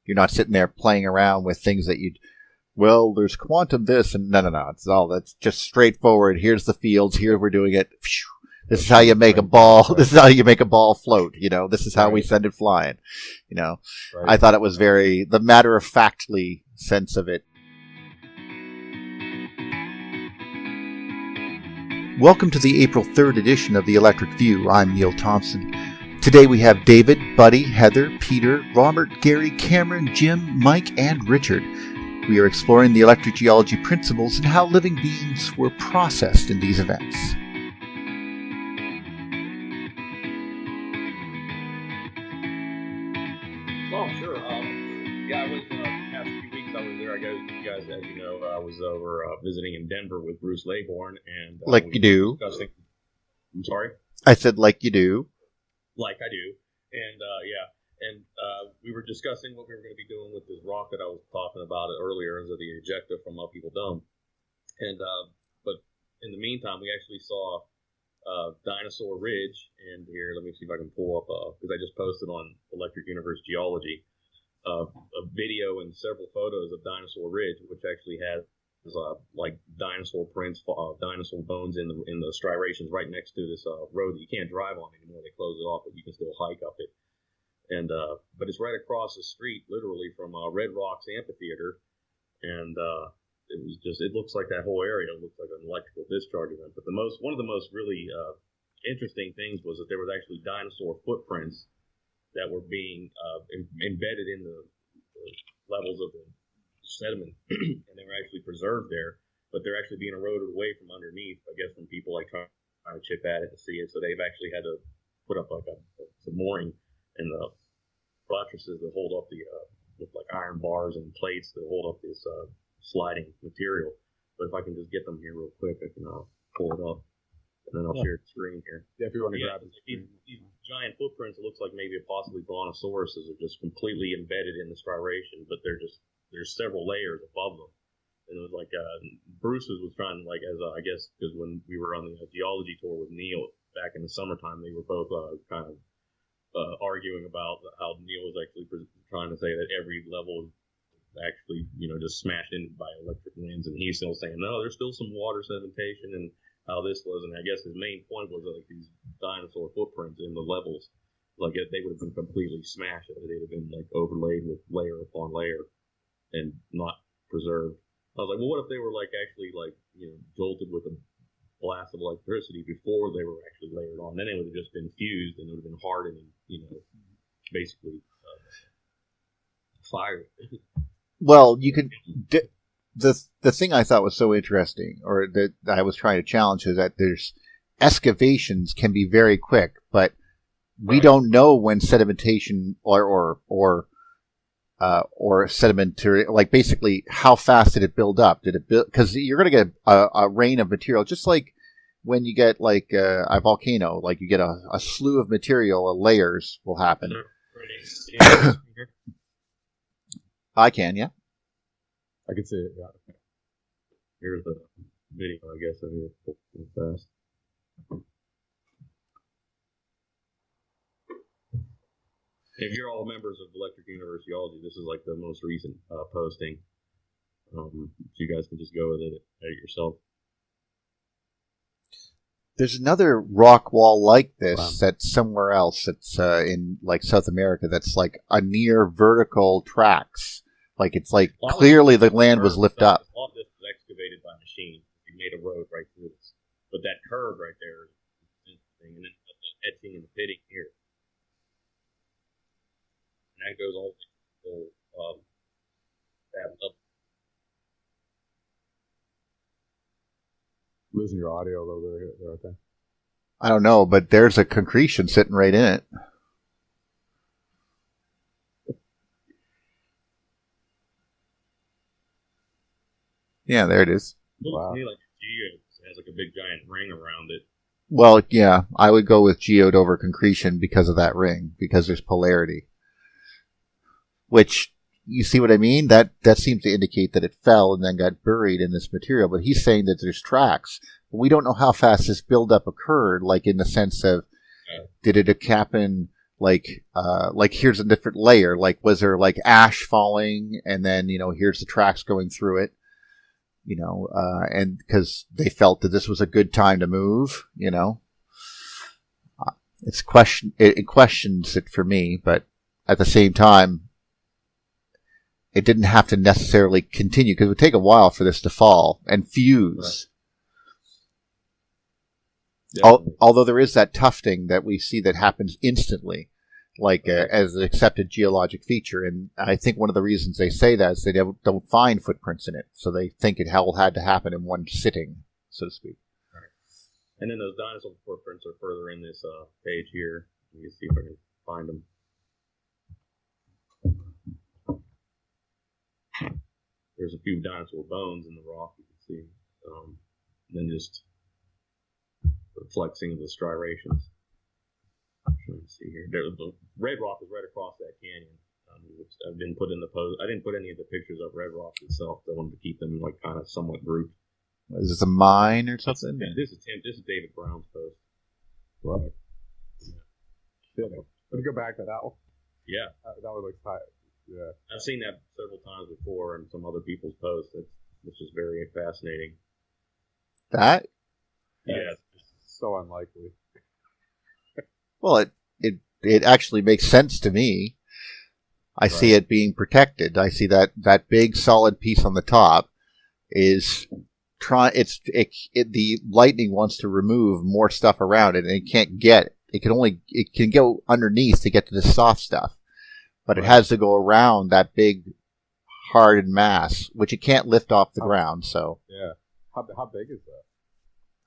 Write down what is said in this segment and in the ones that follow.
You're not sitting there playing around with things that well, there's quantum this, and no. That's just straightforward. Here's the fields. Here we're doing it. This is how you make a ball. This is how you make a ball float. This is how we send it flying. I thought it was the matter-of-factly sense of it. Welcome to the April 3rd edition of the Electric View. I'm Neil Thompson. Today we have David, Buddy, Heather, Peter, Robert, Gary, Cameron, Jim, Mike, and Richard. We are exploring the electric geology principles and how living beings were processed in these events. Oh, sure. I was, past few weeks I was there. I guys, as you know, I was over visiting in Denver with Bruce Laybourne. And like you do. I'm sorry? I said like you do. Like I do. And, we were discussing what we were going to be doing with this rock that I was talking about earlier, as the ejecta from Upheaval Dome. And but in the meantime, we actually saw Dinosaur Ridge. And here, let me see if I can pull up, because I just posted on Electric Universe Geology a video and several photos of Dinosaur Ridge, which actually has like dinosaur prints, dinosaur bones in the striations right next to this road that you can't drive on anymore. They close it off, but you can still hike up it. And but it's right across the street, literally, from Red Rocks Amphitheater, and it looks like that whole area looks like an electrical discharge event. But one of the most really interesting things was that there was actually dinosaur footprints that were being embedded in the levels of the sediment, and they were actually preserved there, but they're actually being eroded away from underneath, I guess, from people like trying to chip at it to see it. So they've actually had to put up like some mooring and the buttresses that hold up with like iron bars and plates that hold up this sliding material. But if I can just get them here real quick, I can pull it up, and then I'll share the screen here. Yeah, if you want to grab it. These giant footprints, it looks like maybe a possibly brontosauruses are just completely embedded in the striation, but there's several layers above them. And it was like Bruce was trying, like, as I guess, because when we were on the geology tour with Neil back in the summertime, they were both kind of arguing about how Neil was actually trying to say that every level is actually, just smashed in by electric winds, and he's still saying, no, there's still some water sedimentation, and how this was. And I guess his main point was like these dinosaur footprints in the levels, like they would have been completely smashed if they'd have been like overlaid with layer upon layer and not preserved. I was like, well, what if they were like actually like jolted with a blast of electricity before they were actually layered on? Then they would have just been fused and it would have been hardened and basically fired. Well, you could. The thing I thought was so interesting, or that I was trying to challenge, is that there's excavations can be very quick, but we don't know when sedimentation or sedimentary, like basically how fast did it build up? Did it build? Because you're going to get a rain of material, just like when you get like a volcano, like you get a slew of material, layers will happen. I can, yeah. I can see it, yeah. Here's the video, I guess, of it real fast. If you're all members of Electric Universe Geology, this is like the most recent posting. So you guys can just go with it at yourself. There's another rock wall like this that's somewhere else. That's in like South America. That's like a near vertical tracks. Like it's like clearly the land was lifted up. A lot of this was excavated by machine. We made a road right through this, but that curve right there is interesting, and then the etching and the pitting here, and that goes all up. Losing your audio a little bit there, I think. I don't know, but there's a concretion sitting right in it. Yeah, there it is. It looks to me like it has like a big giant ring around it. Well, yeah, I would go with geode over concretion because of that ring, because there's polarity. Which, you see what I mean? That seems to indicate that it fell and then got buried in this material. But he's saying that there's tracks. But we don't know how fast this buildup occurred, like in the sense of, did it happen like here's a different layer? Like, was there like ash falling and then, here's the tracks going through it? And because they felt that this was a good time to move, it questions it for me, but at the same time, it didn't have to necessarily continue because it would take a while for this to fall and fuse. Right. Although there is that tufting that we see that happens instantly, like as an accepted geologic feature. And I think one of the reasons they say that is they don't find footprints in it. So they think it had to happen in one sitting, so to speak. All right. And then those dinosaur footprints are further in this page here. You can see if I can find them. There's a few dinosaur bones in the rock, you can see. Then just the flexing of the striations. I'm trying to see here. The red rock is right across that canyon. Which I didn't put in the post. I didn't put any of the pictures of red rock itself. I wanted to keep them like kind of somewhat grouped. Is this a mine or something? This is David Brown's post. Right. Yeah. Let me go back to that one. Yeah. That one looks tight. Yeah. I've seen that several times before in some other people's posts. It's just very fascinating. That? Yeah. It's so unlikely. Well, it actually makes sense to me. I see it being protected. I see that big solid piece on the top is the lightning wants to remove more stuff around it, and it can't get it. It can go underneath to get to the soft stuff, but it has to go around that big hardened mass, which it can't lift off the ground. So yeah, how big is that?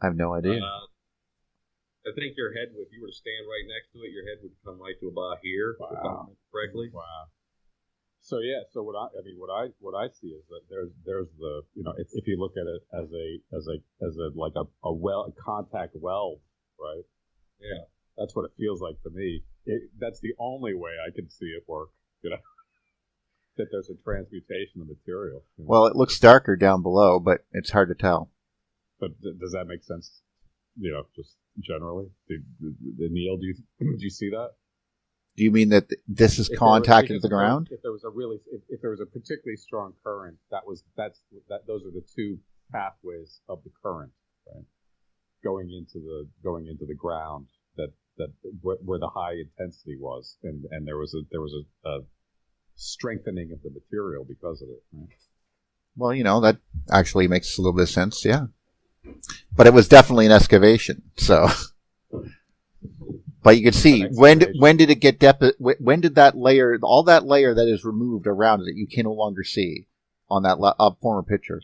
I have no idea. I think your head, if you were to stand right next to it, your head would come right to about here. Wow. If I remember correctly. Wow. So yeah, so what I see is that there's the if you look at it as a contact weld, right? Yeah, that's what it feels like to me. That's the only way I can see it work. That there's a transmutation of material. Well, it looks darker down below, but it's hard to tell. But does that make sense? Just generally, Neil, do you see that? Do you mean that this is contacted to the ground? If there was a particularly strong current, those are the two pathways of the current, right? Going into the ground that where the high intensity was, and there was a strengthening of the material because of it. Right? Well, that actually makes a little bit of sense, yeah. But it was definitely an excavation, so. But you can see when did it get when did that layer, all that layer that is removed around it, you can no longer see on that former picture,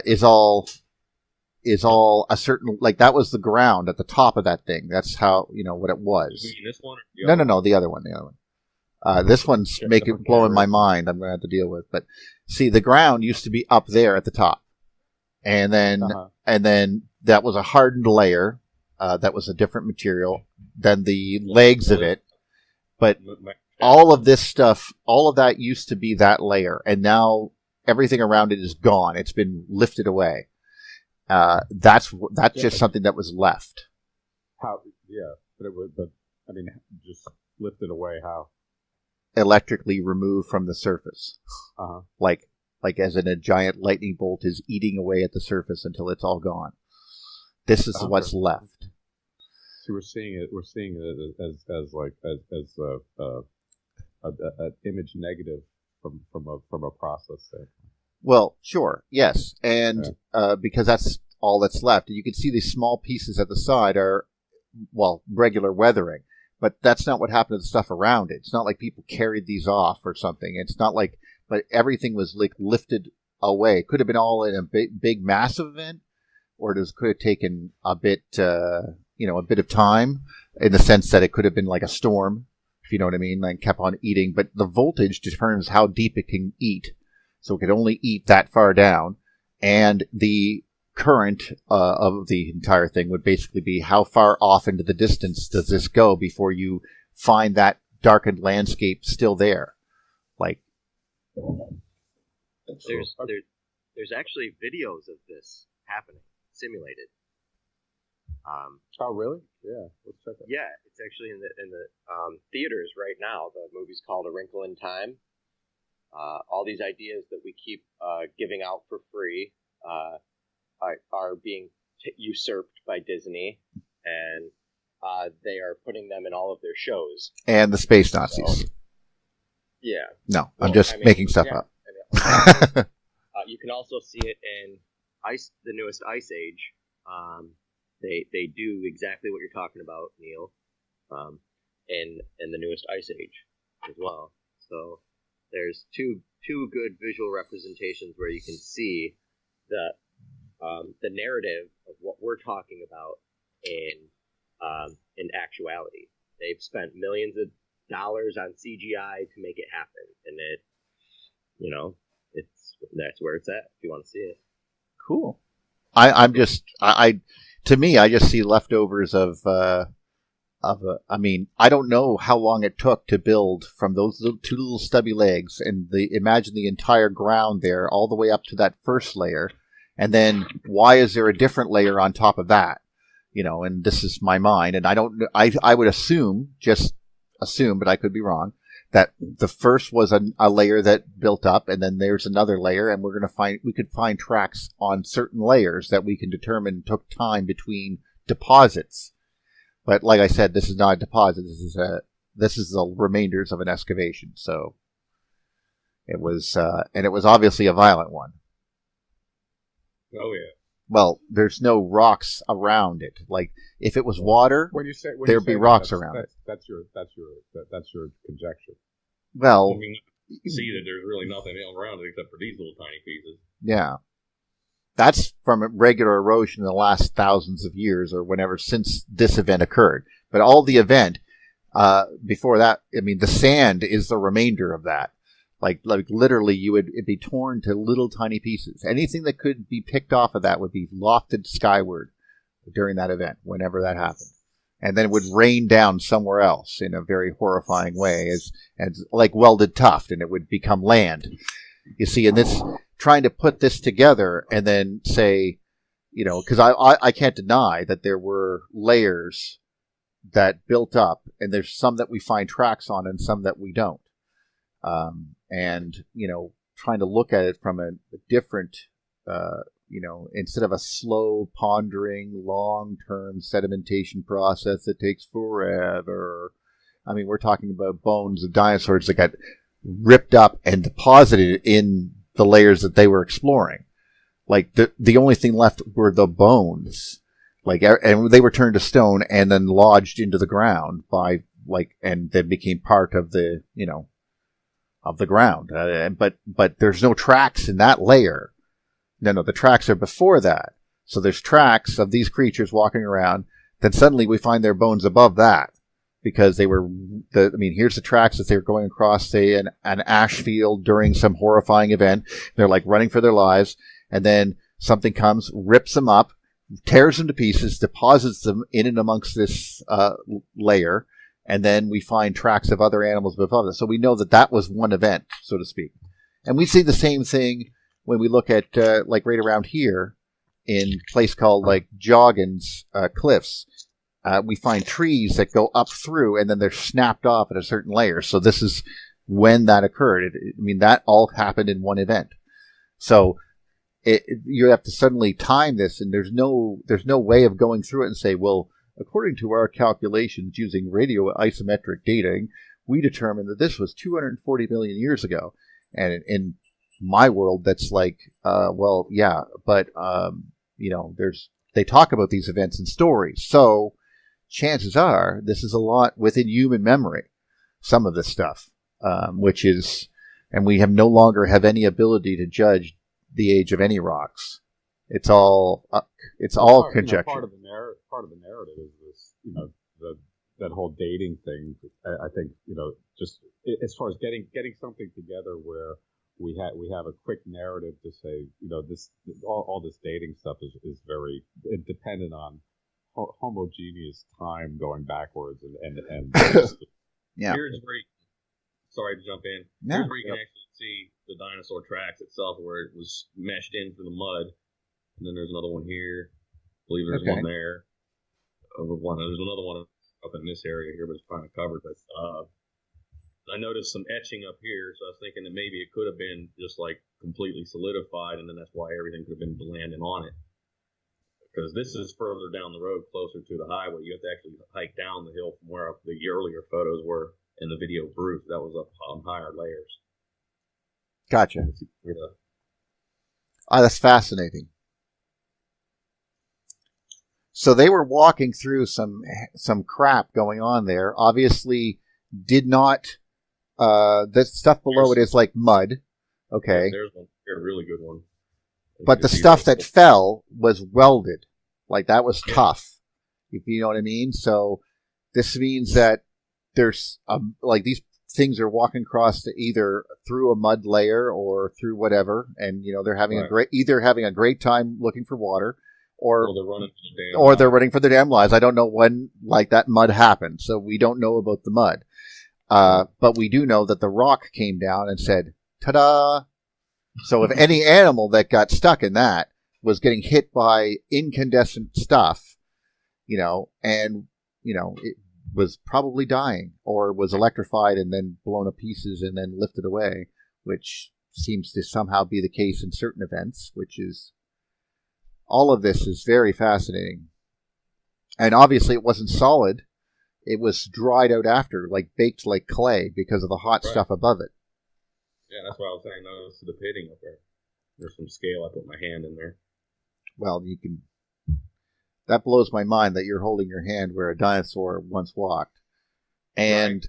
is all a certain, like that was the ground at the top of that thing. That's how what it was. You mean this one? No, the other one. This one's blowing my mind. I'm going to have to deal with. But see, the ground used to be up there at the top, and then that was a hardened layer. That was a different material than the legs of it. But all of this stuff, all of that used to be that layer, and now everything around it is gone. It's been lifted away. That's just something that was left. How? Yeah, but I mean, just lifted away. How? Electrically removed from the surface. Uh-huh. Like as in a giant lightning bolt is eating away at the surface until it's all gone. This is what's left. So we're seeing it as an image negative from a process there. Well, sure, yes, and because that's all that's left. You can see these small pieces at the side are regular weathering, but that's not what happened to the stuff around it. It's not like people carried these off or something. It's not like, but everything was like lifted away. It could have been all in a big massive event. Or it could have taken a bit of time in the sense that it could have been like a storm, if you know what I mean, like kept on eating. But the voltage determines how deep it can eat. So it could only eat that far down. And the current of the entire thing would basically be how far off into the distance does this go before you find that darkened landscape still there? Like, there's actually videos of this happening, simulated. Oh, really? Yeah, let's check it. Yeah, it's actually in the theaters right now. The movie's called A Wrinkle in Time. All these ideas that we keep giving out for free are being usurped by Disney, and they are putting them in all of their shows. And the space Nazis. So, yeah. No, I'm just making stuff up. You can also see it in the newest Ice Age. They do exactly what you're talking about, Neil, in the newest Ice Age as well. So there's two good visual representations where you can see the narrative of what we're talking about in actuality. They've spent millions of dollars on CGI to make it happen, and that's where it's at if you want to see it. Cool. To me, I just see leftovers of I mean, I don't know how long it took to build from those two little stubby legs, and imagine the entire ground there all the way up to that first layer, and then why is there a different layer on top of that? And this is my mind, and I would assume, but I could be wrong, that the first was a layer that built up, and then there's another layer, and we could find tracks on certain layers that we can determine took time between deposits. But like I said, this is not a deposit. This is the remainders of an excavation. So it was, and it was obviously a violent one. Oh yeah. Well, there's no rocks around it. Like if it was water, there'd be rocks around it. That's your conjecture. Well, I mean, see that there's really nothing around it except for these little tiny pieces. Yeah. That's from regular erosion in the last thousands of years or whenever since this event occurred. But all the event before that, I mean, the sand is the remainder of that. Like literally, it'd be torn to little tiny pieces. Anything that could be picked off of that would be lofted skyward during that event, whenever that happened, and then it would rain down somewhere else in a very horrifying way, as like welded tuft, and it would become land. You see, in this, trying to put this together and then say, because I can't deny that there were layers that built up, and there's some that we find tracks on and some that we don't. And trying to look at it from a different, instead of a slow, pondering, long-term sedimentation process that takes forever. I mean, we're talking about bones of dinosaurs that got ripped up and deposited in the layers that they were exploring. Like the only thing left were the bones, and they were turned to stone and then lodged into the ground and then became part of the of the ground. But there's no tracks in that layer. No, the tracks are before that. So there's tracks of these creatures walking around. Then suddenly we find their bones above that. Because here's the tracks that they were going across, say, an ash field during some horrifying event. They're like running for their lives, and then something comes, rips them up, tears them to pieces, deposits them in and amongst this layer, and then we find tracks of other animals above it. So we know that was one event, so to speak. And we see the same thing when we look at right around here in a place called Joggins Cliffs. We find trees that go up through, and then they're snapped off at a certain layer. So this is when that occurred. That all happened in one event. So you have to suddenly time this, and there's no way of going through it and say, well, according to our calculations using radioisometric dating, we determined that this was 240 million years ago. And in my world, that's well, yeah, but they talk about these events in stories. So chances are this is a lot within human memory, some of this stuff, and we no longer have any ability to judge the age of any rocks. It's all conjecture. Part of the narrative is this, that whole dating thing. I think just as far as getting something together where we have a quick narrative to say, this all this dating stuff is very dependent on homogeneous time going backwards and Yeah. Here's where sorry to jump in. No. Here's where you can actually see the dinosaur tracks itself, where it was meshed in through the mud. And then there's another one here. I believe there's one there. There's another one up in this area here, but it's kind of covered. But I noticed some etching up here, so I was thinking that maybe it could have been just like completely solidified, and then that's why everything could have been landing on it. Because this is further down the road, closer to the highway. You have to actually hike down the hill from where the earlier photos were in the video Bruce. That was up on higher layers. Gotcha. Yeah. That's fascinating. So they were walking through some crap going on there. Obviously, did not. The stuff below it is like mud. Okay. There's one. A really good one. But the stuff that fell was welded. Like, that was tough. If you know what I mean? So this means that there's, like, these things are walking across either through a mud layer or through whatever. And, they're having having a great time looking for water. Or they're running for their damn lives. I don't know when, like, that mud happened. So we don't know about the mud. But we do know that the rock came down and said, ta-da! So if any animal that got stuck in that was getting hit by incandescent stuff, and, it was probably dying or was electrified and then blown to pieces and then lifted away, which seems to somehow be the case in certain events, which is, all of this is very fascinating. And obviously it wasn't solid. It was dried out after, like baked like clay because of the hot stuff above it. Yeah, that's what I was saying. Notice the pitting up there. There's some scale. I put my hand in there. Well, that blows my mind that you're holding your hand where a dinosaur once walked. And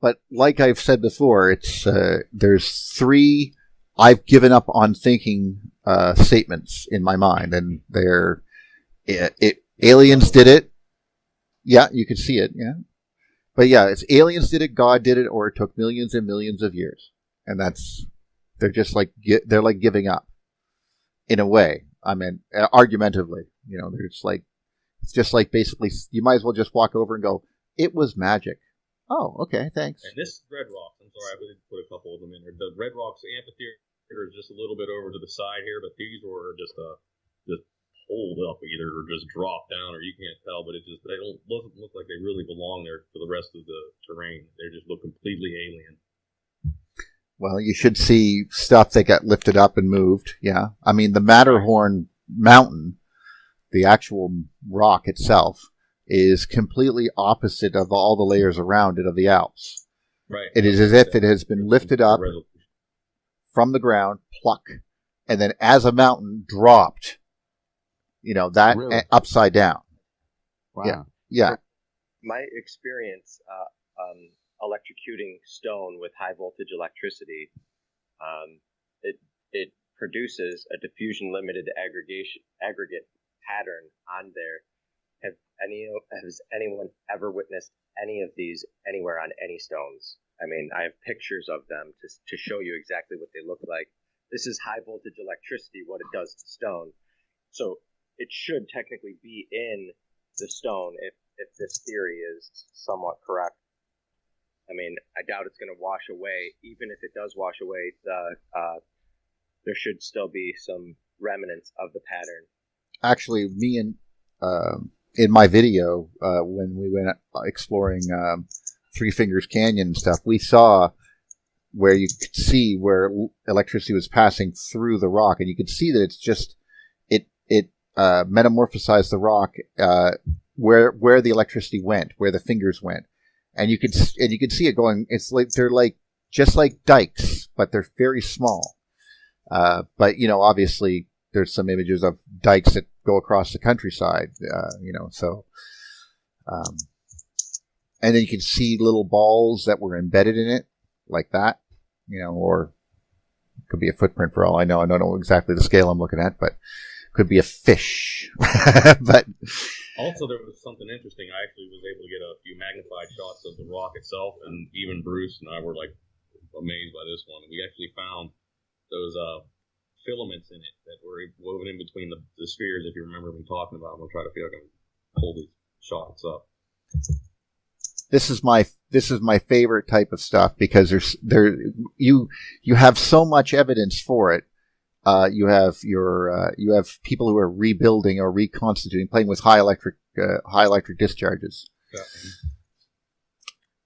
but like I've said before, it's, there's 3 I've given up on thinking, statements in my mind, and they're, aliens did it. Yeah, you could see it. Yeah. But yeah, it's aliens did it, God did it, or it took millions and millions of years. And they're just like, they're like giving up in a way. I mean, argumentatively, it's just like basically, you might as well just walk over and go, it was magic. Oh, okay, thanks. And this is Red Rocks. I'm sorry, I did put a couple of them in there. The Red Rocks amphitheater is just a little bit over to the side here, but these were just hold up either or just drop down, or you can't tell, but doesn't look like they really belong there for the rest of the terrain. They just look completely alien. Well, you should see stuff that got lifted up and moved. Yeah. I mean, the Matterhorn mountain, the actual rock itself, is completely opposite of all the layers around it of the Alps. Right. It is as if it has been lifted up from the ground, pluck, and then as a mountain dropped, really? Upside down. Wow. Yeah. Yeah. My experience, electrocuting stone with high voltage electricity, it produces a diffusion limited aggregate pattern on there. Has anyone ever witnessed any of these anywhere on any stones? I mean, I have pictures of them to show you exactly what they look like. This is high voltage electricity, what it does to stone. So it should technically be in the stone if this theory is somewhat correct. I mean, I doubt it's going to wash away. Even if it does wash away, there should still be some remnants of the pattern. Actually, me and in my video, when we went exploring Three Fingers Canyon and stuff, we saw where you could see where electricity was passing through the rock, and you could see that it's just it metamorphosized the rock where the electricity went, where the fingers went. And you could see it going. It's like they're like just like dikes, but they're very small. But obviously there's some images of dikes that go across the countryside. So and then you can see little balls that were embedded in it, like that. Or it could be a footprint for all I know. I don't know exactly the scale I'm looking at, but it could be a fish. But also, there was something interesting. I actually was able to get a few magnified shots of the rock itself, and even Bruce and I were like amazed by this one. We actually found those filaments in it that were woven in between the spheres. If you remember me talking about them, I'll try to feel like I can pull these shots up. This is my favorite type of stuff because you have so much evidence for it. You have people who are rebuilding or reconstituting, playing with high electric discharges. Yeah.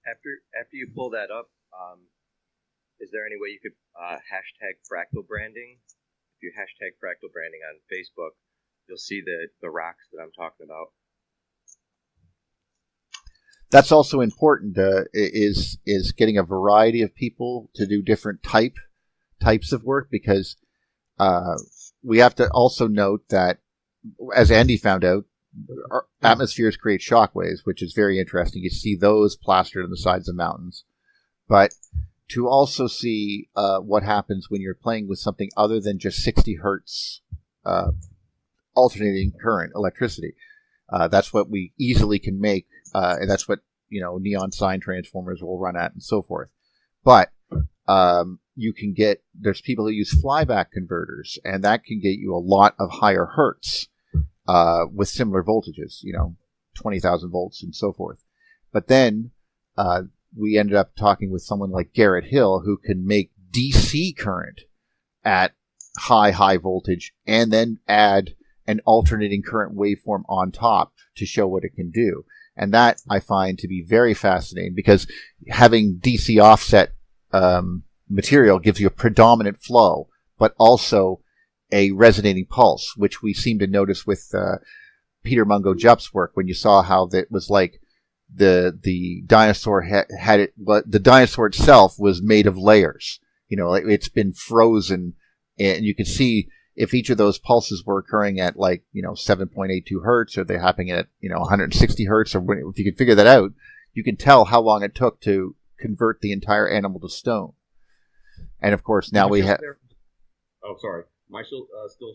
After you pull that up, is there any way you could hashtag fractal branding? If you hashtag fractal branding on Facebook, you'll see the rocks that I'm talking about. That's also important. Is getting a variety of people to do different types of work, because we have to also note that, as Andy found out, our atmospheres create shock waves, which is very interesting. You see those plastered on the sides of mountains, but to also see what happens when you're playing with something other than just 60 hertz alternating current electricity. That's what we easily can make, and that's what neon sign transformers will run at, and so forth. But you can there's people who use flyback converters, and that can get you a lot of higher hertz with similar voltages, 20,000 volts and so forth. But then we ended up talking with someone like Garrett Hill, who can make DC current at high voltage and then add an alternating current waveform on top to show what it can do. And that I find to be very fascinating, because having DC offset material gives you a predominant flow, but also a resonating pulse, which we seem to notice with Peter Mungo Jupp's work, when you saw how that was like the dinosaur had it, but the dinosaur itself was made of layers. It's been frozen, and you can see if each of those pulses were occurring at 7.82 hertz, or they're happening at 160 hertz, or if you can figure that out, you can tell how long it took to convert the entire animal to stone. And of course, now we have. Oh, sorry. Am I still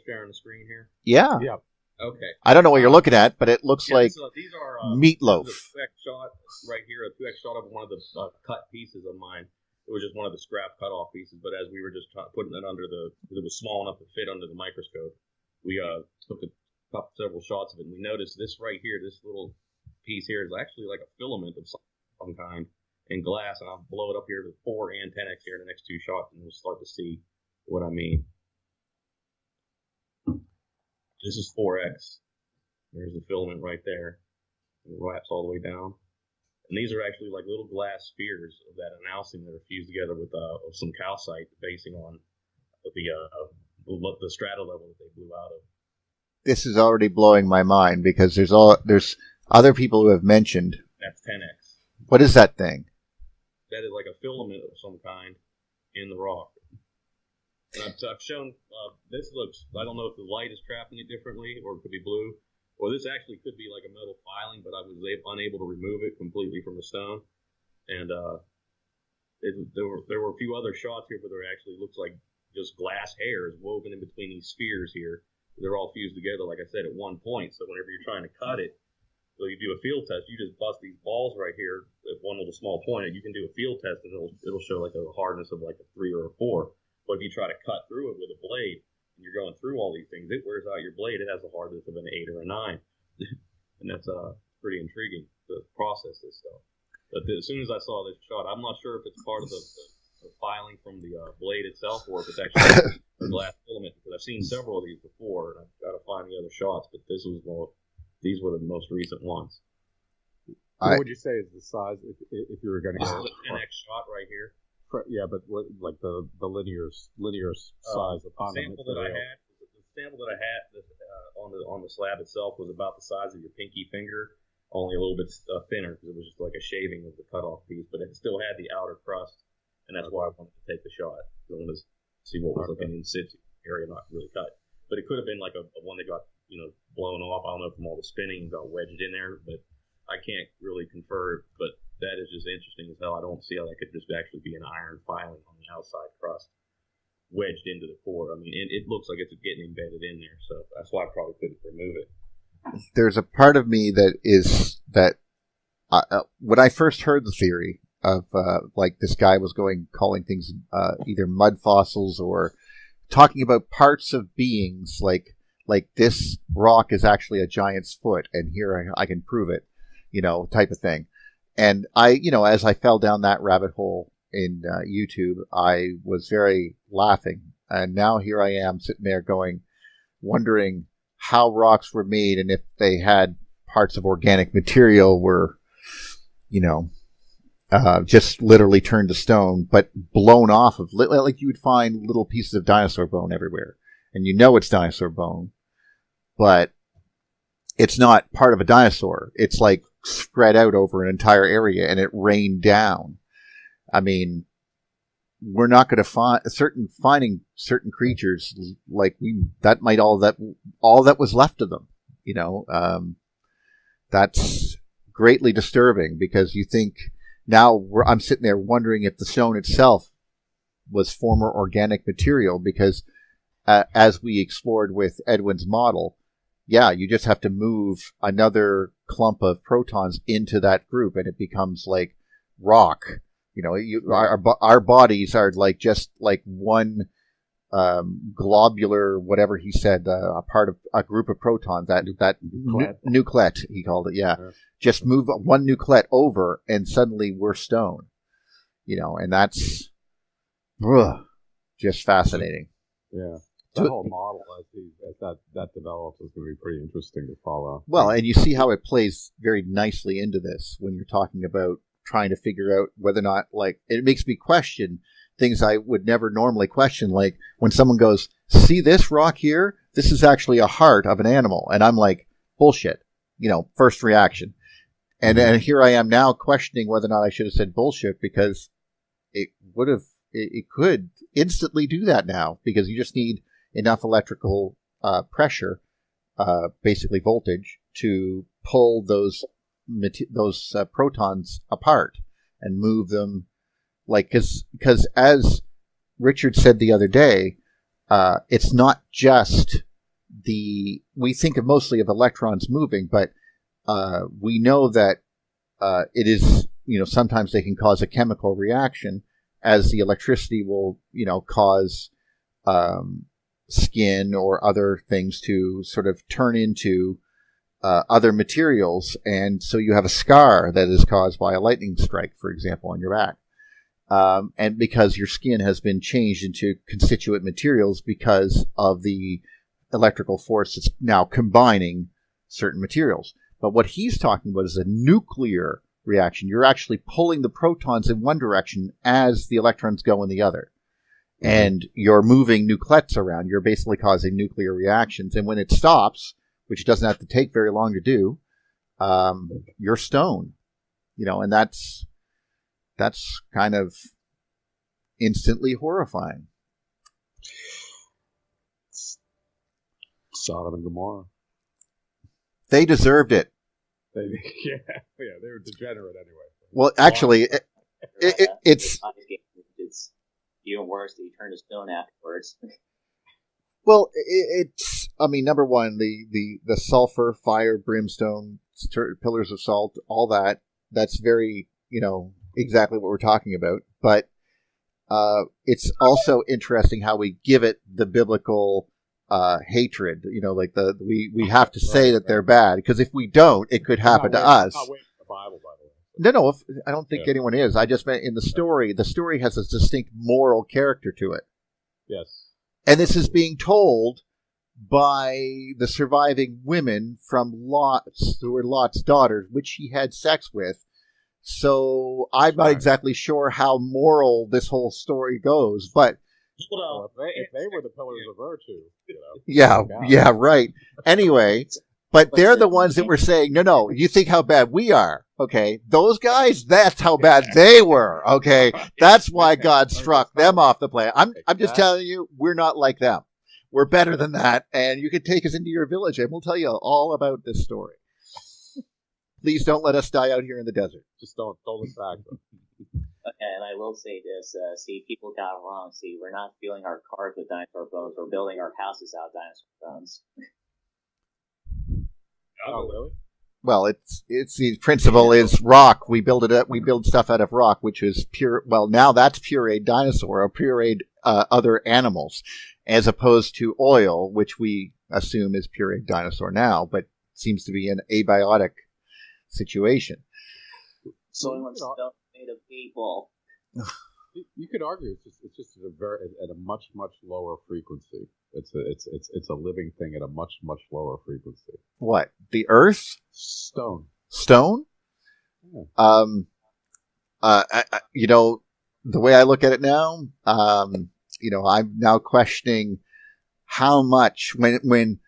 sharing the screen here? Yeah. Yeah. Okay. I don't know what you're looking at, but it looks like these are meatloaf. This is a 2X shot right here, a 2X shot of one of the cut pieces of mine. It was just one of the scrap cut-off pieces, but as we were just putting it it was small enough to fit under the microscope, we took several shots of it, and we noticed this right here, this little piece here is actually like a filament of some kind in glass, and I'll blow it up here to 4 and 10X here in the next 2 shots, and we'll start to see what I mean. This is 4X. There's the filament right there. It wraps all the way down. And these are actually like little glass spheres of that announcing that are fused together with some calcite, basing on the strata level that they blew out of. This is already blowing my mind, because there's other people who have mentioned. That's 10X. What is that thing? That is like a filament of some kind in the rock. And I've shown, this looks, I don't know if the light is trapping it differently, or it could be blue, or this actually could be like a metal filing, but I was unable to remove it completely from the stone. And there were a few other shots here where there actually looks like just glass hairs woven in between these spheres here. They're all fused together, like I said, at one point. So whenever you're trying to cut it, so you do a field test, you just bust these balls right here at one little small point, and you can do a field test, and it'll show like a hardness of like a 3 or a 4. But if you try to cut through it with a blade, and you're going through all these things, it wears out your blade. It has a hardness of an 8 or a 9. And that's pretty intriguing to process this stuff. But as soon as I saw this shot, I'm not sure if it's part of the filing from the blade itself, or if it's actually a glass filament, because I've seen several of these before, and I've got to find the other shots, but these were the most recent ones. What would you say is the size if you were going to This go? is an 10X shot right here. Yeah, but what, like the linear size upon the sample that I had on the slab itself was about the size of your pinky finger, only a little bit thinner, because it was just like a shaving of the cutoff piece, but it still had the outer crust, and that's why I wanted to take the shot. I wanted to see what was like an in situ area, not really cut. But it could have been like a one that got blown off. I don't know, from all the spinning and got wedged in there, but I can't really confer. But that is just interesting as hell. I don't see how that could just actually be an iron filing on the outside crust wedged into the core. I mean, it looks like it's getting embedded in there, so that's why I probably couldn't remove it. There's a part of me that is that when I first heard the theory, of like this guy was calling things either mud fossils or talking about parts of beings, like this rock is actually a giant's foot, and here I can prove it, type of thing. And I, as I fell down that rabbit hole in YouTube, I was very laughing. And now here I am sitting there wondering how rocks were made and if they had parts of organic material were, just literally turned to stone, but blown off of, like you would find little pieces of dinosaur bone everywhere. And it's dinosaur bone, but it's not part of a dinosaur. It's like spread out over an entire area and it rained down. I mean, we're not going to finding certain creatures like that might all that was left of them, that's greatly disturbing because you think now I'm sitting there wondering if the stone itself was former organic material because as we explored with Edwin's model, you just have to move another clump of protons into that group and it becomes like rock. Our bodies are like just like one globular, whatever he said, a part of a group of protons. That nucleate, he called it. Yeah, just move one nucleate over, and suddenly we're stone. And that's just fascinating. Yeah. The whole model as that develops is going to be pretty interesting to follow. Well, and you see how it plays very nicely into this when you're talking about trying to figure out whether or not, like, it makes me question things I would never normally question, like when someone goes, see this rock here? This is actually a heart of an animal. And I'm like, bullshit, first reaction. And here I am now questioning whether or not I should have said bullshit because it could instantly do that now because you just need enough electrical pressure, basically voltage, to pull those protons apart and move them, like because as Richard said the other day, it's not just we think of mostly of electrons moving, but we know that it is, sometimes they can cause a chemical reaction as the electricity will, cause skin or other things to sort of turn into other materials, and so you have a scar that is caused by a lightning strike, for example, on your back. And because your skin has been changed into constituent materials because of the electrical force that's now combining certain materials. But what he's talking about is a nuclear reaction. You're actually pulling the protons in one direction as the electrons go in the other. And you're moving nucleates around. You're basically causing nuclear reactions. And when it stops, which doesn't have to take very long to do, you're stone. And that's kind of instantly horrifying. Sodom and Gomorrah. They deserved it. They were degenerate anyway. Well, actually, it's even worse that you turn to stone afterwards. Well, it's, number one, the sulfur, fire, brimstone, pillars of salt, all that's very, exactly what we're talking about. But it's also interesting how we give it the biblical hatred, like we have to say that they're bad, because if we don't, it could happen to us. I'm not waiting for the Bible, by the way. No, I don't think anyone is. I just meant in the story has a distinct moral character to it. Yes. And this is being told by the surviving women from Lot's, who were Lot's daughters, which he had sex with. So I'm not exactly sure how moral this whole story goes, but well, if they were the pillars of virtue, yeah, right. Anyway, but they're the ones that were saying, no, you think how bad we are. Okay, those guys, that's how bad they were. Okay, that's why God struck them off the planet. I'm just telling you, we're not like them. We're better than that, and you can take us into your village, and we'll tell you all about this story. Please don't let us die out here in the desert. Just don't look back. Okay, and I will say this, people got it wrong. See, we're not filling our cars with dinosaur bones. We're building our houses out of dinosaur bones. Oh, really? Well, it's the principle is rock. We build it up. We build stuff out of rock, which is pure. Well, now that's pureed dinosaur or pureed other animals, as opposed to oil, which we assume is pureed dinosaur now, but seems to be an abiotic situation. So much stuff made of people. You could argue it's just at a much lower frequency. It's a living thing at a much lower frequency. What? The Earth? Stone. Stone? Yeah. The way I look at it now, I'm now questioning how much when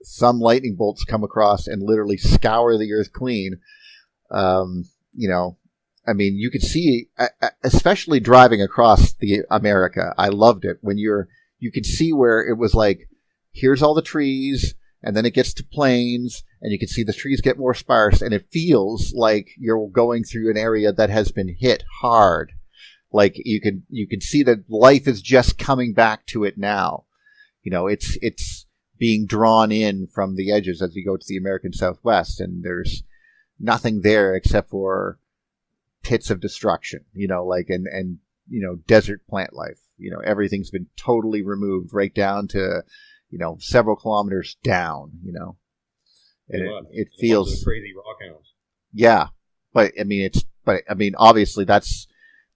some lightning bolts come across and literally scour the Earth clean. You could see, especially driving across the America. I loved it when you could see where it was like, here's all the trees, and then it gets to plains, and you can see the trees get more sparse, and it feels like you're going through an area that has been hit hard. Like you can see that life is just coming back to it now. It's being drawn in from the edges as you go to the American Southwest, and there's nothing there except for pits of destruction, and desert plant life. Everything's been totally removed right down to, several kilometers down, and it feels crazy rock hounds. Yeah. But obviously that's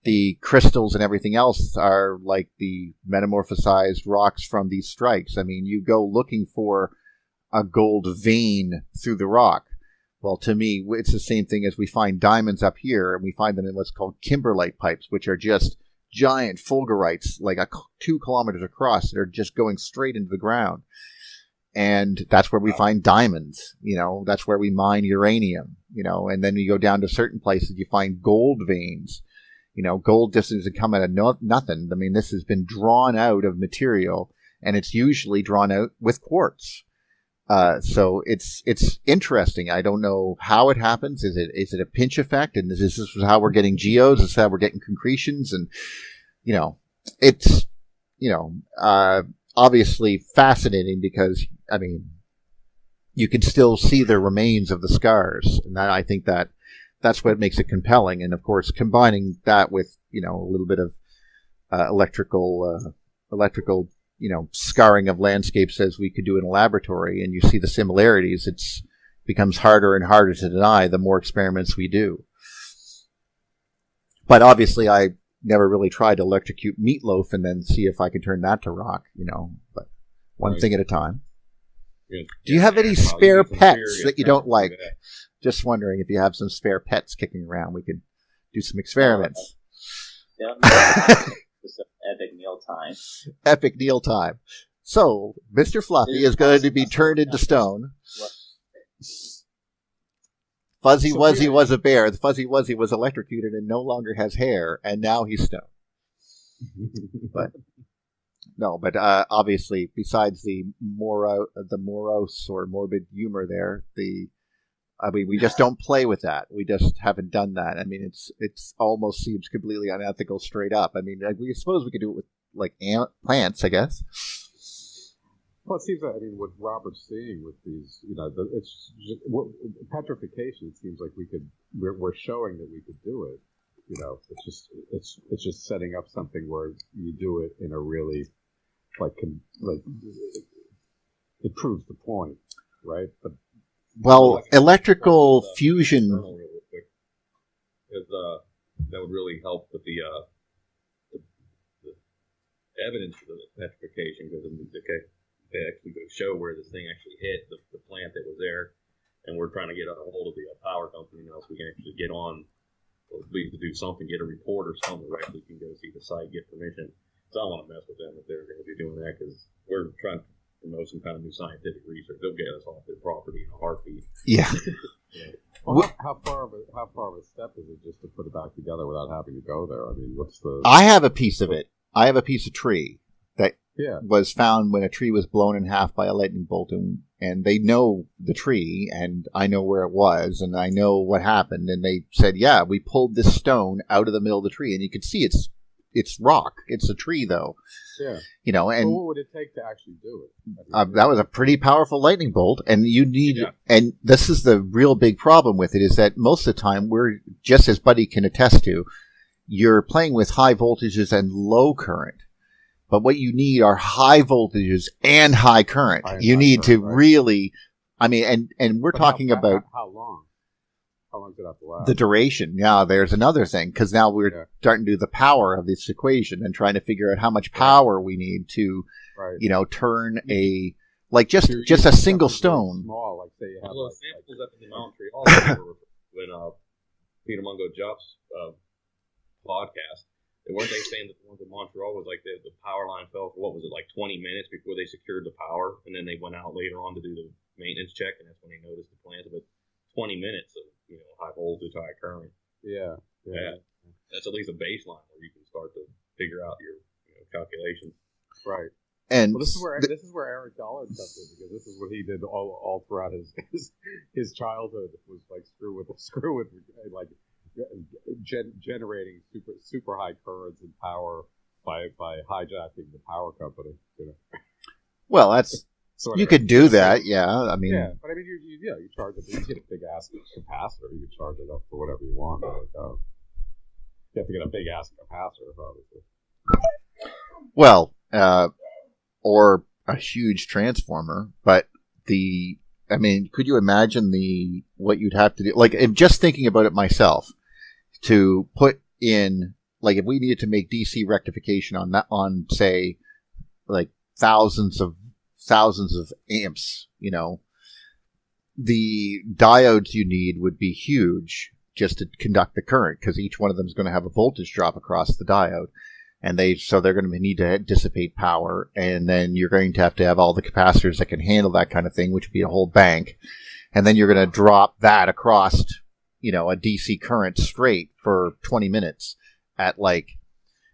the crystals and everything else are like the metamorphosized rocks from these strikes. You go looking for a gold vein through the rock. Well, to me, it's the same thing as we find diamonds up here, and we find them in what's called kimberlite pipes, which are just giant fulgurites, like 2 kilometers across, that are just going straight into the ground. And that's where we find diamonds. That's where we mine uranium. And then you go down to certain places, you find gold veins. Gold just doesn't come out of nothing. This has been drawn out of material, and it's usually drawn out with quartz. So it's interesting. I don't know how it happens. Is it a pinch effect? And is this how we're getting geodes? Is this how we're getting concretions? And, it's, obviously fascinating because, you can still see the remains of the scars. And I think that's what makes it compelling. And of course, combining that with, a little bit of, electrical, scarring of landscapes as we could do in a laboratory, and you see the similarities, it becomes harder and harder to deny the more experiments we do. But obviously I never really tried to electrocute meatloaf and then see if I could turn that to rock, but one thing at a time. Yeah. Do you have any spare pets that you don't like? Just wondering if you have some spare pets kicking around. We could do some experiments. Just an epic meal time. Epic meal time. So, Mr. Fluffy is going to be turned into stone. Fuzzy Wuzzy was a bear. The Fuzzy Wuzzy was electrocuted and no longer has hair, and now he's stone. But obviously, besides the morose or morbid humor there, we just don't play with that. We just haven't done that. It's almost seems completely unethical straight up. We suppose we could do it with like plants, I guess. Well, it seems that what Robert's seeing with these, it's just, petrification. It seems like we're showing that we could do it. It's just setting up something where you do it in a really it proves the point, right? But electrical fusion that would really help with the evidence for the petrification, because they actually go show where this thing actually hit the plant that was there, and we're trying to get a hold of the power company now so we can actually get on, or at least do something, get a report or something, where actually can go see the site, get permission. So I don't want to mess with them if they're going to be doing that, because we're trying to promote some kind of new scientific research. They'll get us off their property in a heartbeat. Yeah. Yeah. Well, how far of a step is it just to put it back together without having to go there? What's the? I have a piece of it. I have a piece of tree that was found when a tree was blown in half by a lightning bolt, and they know the tree, and I know where it was, and I know what happened, and they said, yeah, we pulled this stone out of the middle of the tree, and you could see it's it's rock. It's a tree, though. Yeah. You know, and what would it take to actually do it? that was a pretty powerful lightning bolt, and you need. Yeah. And this is the real big problem with it, is that most of the time we're, just as Buddy can attest to, you're playing with high voltages and low current. But what you need are high voltages and high current. You need to really, I mean, and we're talking about how long? How long does it have to last? the duration. Yeah, there's another thing, because now we're starting to do the power of this equation and trying to figure out how much power we need to, turn a, like just a single stone. Small, like say you have well, like, samples up in Montreal when Peter Mungo Jupp's podcast. Weren't they saying that the ones in Montreal was like the power line fell for, what was it, like 20 minutes before they secured the power, and then they went out later on to do the maintenance check, and that's when they noticed the plant. But 20 minutes of high voltage, high current. Yeah. That's at least a baseline where you can start to figure out your calculations. Right. And this is where Eric Dollard comes in, because this is what he did all throughout his childhood, was like screw with like generating super high currents and power by hijacking the power company. Well, that's you could do that, yeah. I mean, but I mean, you charge it. You get a big ass capacitor. You can charge it up for whatever you want. You have to get a big ass capacitor, obviously. Well, or a huge transformer, but could you imagine what you'd have to do? Like, just thinking about it myself, to put in, like, if we needed to make DC rectification on say, like thousands of amps, the diodes you need would be huge just to conduct the current, because each one of them is going to have a voltage drop across the diode. And they're going to need to dissipate power, and then you're going to have all the capacitors that can handle that kind of thing, which would be a whole bank. And then you're going to drop that across, a DC current straight for 20 minutes at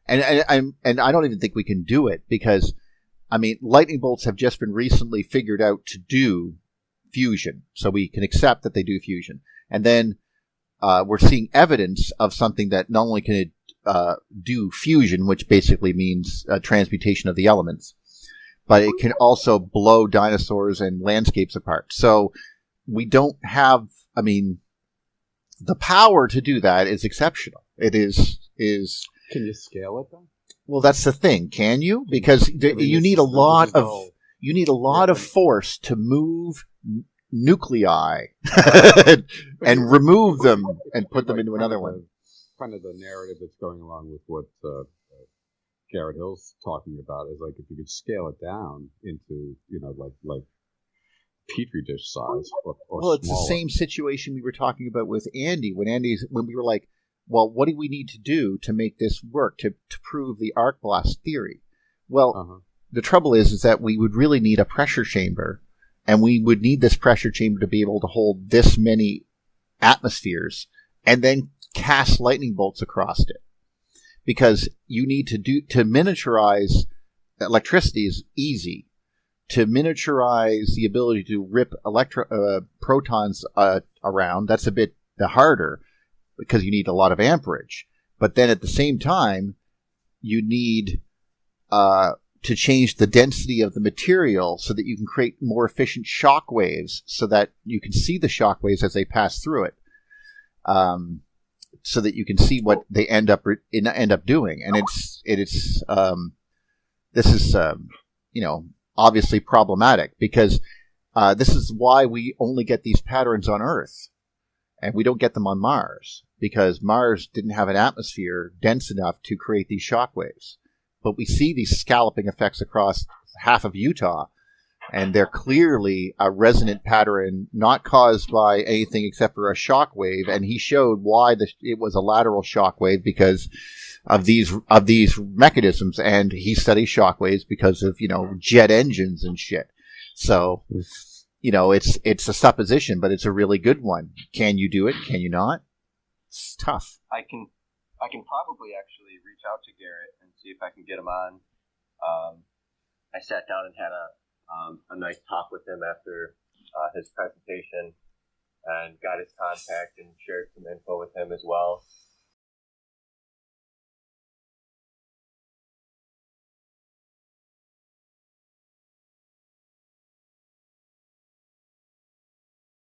and I don't even think we can do it, because, I mean, lightning bolts have just been recently figured out to do fusion, so we can accept that they do fusion. And then we're seeing evidence of something that not only can it do fusion, which basically means transmutation of the elements, but it can also blow dinosaurs and landscapes apart. So we don't have, the power to do that is exceptional. It is. Can you scale it though? Well, that's the thing. Can you? Because you need a lot of force to move nuclei and remove them and put them into another one. Kind of the narrative that's going along with what Garrett Hill's talking about is, like, if you could scale it down into like petri dish size or well, it's smaller. The same situation we were talking about with Andy when we were like, well, what do we need to do to make this work to prove the arc blast theory? Well, the trouble is that we would really need a pressure chamber, and we would need this pressure chamber to be able to hold this many atmospheres, and then cast lightning bolts across it, because you need to miniaturize electricity is easy. To miniaturize the ability to rip protons around, that's a bit harder, because you need a lot of amperage. But then at the same time, you need to change the density of the material so that you can create more efficient shock waves, so that you can see the shock waves as they pass through it. So that you can see what they end up doing, and this is obviously problematic, because this is why we only get these patterns on Earth, and we don't get them on Mars, because Mars didn't have an atmosphere dense enough to create these shock waves. But we see these scalloping effects across half of Utah, and they're clearly a resonant pattern, not caused by anything except for a shock wave. And he showed why it was a lateral shock wave because of these mechanisms. And he studies shock waves because of jet engines and shit. So it's a supposition, but it's a really good one. Can you do it? Can you not? It's tough. I can probably actually reach out to Garrett and see if I can get him on. I sat down and had a nice talk with him after his presentation, and got his contact and shared some info with him as well.